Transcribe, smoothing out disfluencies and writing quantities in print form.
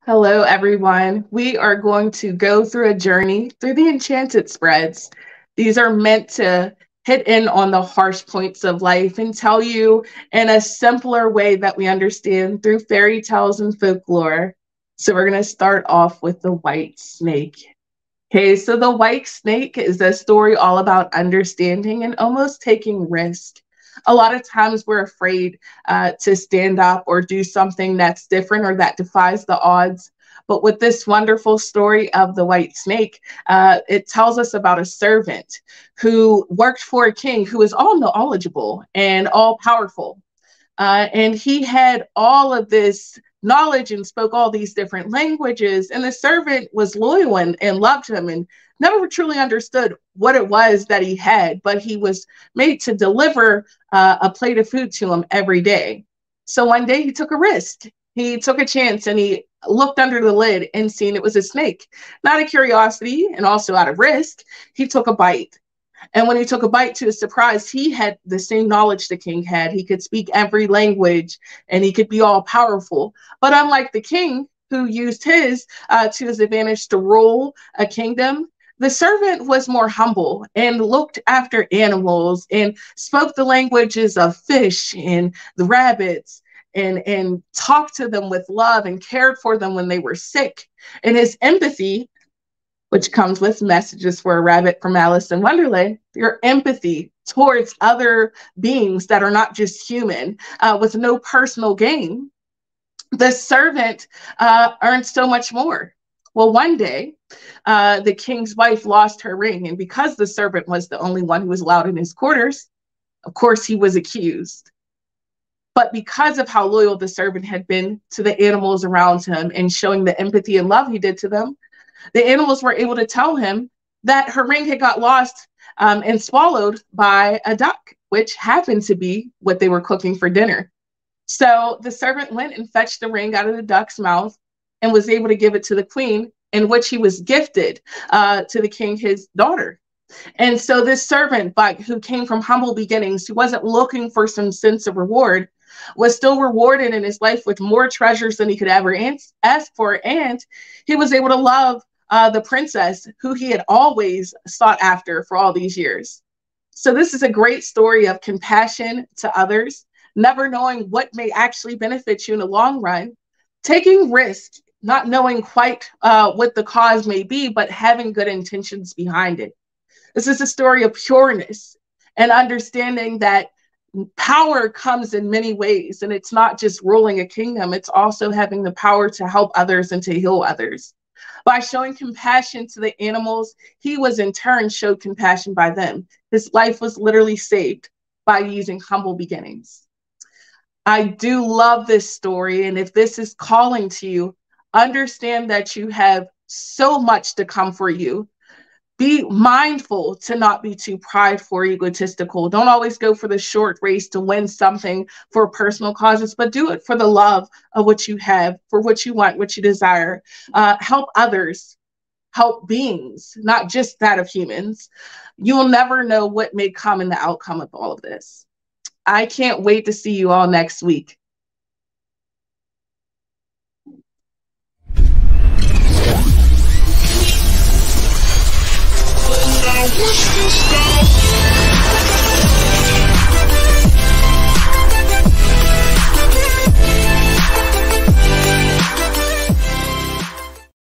Hello, everyone. We are going to go through a journey through the Enchanted Spreads. These are meant to hit in on the harsh points of life and tell you in a simpler way that we understand through fairy tales and folklore. So we're going to start off with the white snake. Okay, so the white snake is a story all about understanding and almost taking risk. A lot of times we're afraid to stand up or do something that's different or that defies the odds. But with this wonderful story of the white snake, it tells us about a servant who worked for a king who was all knowledgeable and all powerful. And he had all of this knowledge and spoke all these different languages. And the servant was loyal and loved him and never truly understood what it was that he had, but he was made to deliver a plate of food to him every day. So one day he took a risk. He took a chance and he looked under the lid and seen it was a snake. Not out of curiosity and also out of risk, he took a bite. And when he took a bite, to his surprise, he had the same knowledge the king had. He could speak every language and he could be all powerful. But unlike the king, who used his to his advantage to rule a kingdom, the servant was more humble and looked after animals and spoke the languages of fish and the rabbits and talked to them with love and cared for them when they were sick. And his empathy, which comes with messages for a rabbit from Alice in Wonderland, your empathy towards other beings that are not just human, with no personal gain, the servant earned so much more. Well, one day, the king's wife lost her ring, and because the servant was the only one who was allowed in his quarters, of course, he was accused. But because of how loyal the servant had been to the animals around him and showing the empathy and love he did to them, the animals were able to tell him that her ring had got lost and swallowed by a duck, which happened to be what they were cooking for dinner. So the servant went and fetched the ring out of the duck's mouth and was able to give it to the queen, in which he was gifted to the king, his daughter. And so this servant, but who came from humble beginnings, who wasn't looking for some sense of reward, was still rewarded in his life with more treasures than he could ever ask for. And he was able to love the princess who he had always sought after for all these years. So this is a great story of compassion to others, never knowing what may actually benefit you in the long run, taking risks, not knowing quite what the cause may be, but having good intentions behind it. This is a story of pureness and understanding that power comes in many ways, and it's not just ruling a kingdom, it's also having the power to help others and to heal others. By showing compassion to the animals, he was in turn showed compassion by them. His life was literally saved by using humble beginnings. I do love this story, and if this is calling to you, understand that you have so much to come for you. Be mindful to not be too prideful or egotistical. Don't always go for the short race to win something for personal causes, but do it for the love of what you have, for what you want, what you desire. Help others, help beings, not just that of humans. You will never know what may come in the outcome of all of this. I can't wait to see you all next week. What's this stuff?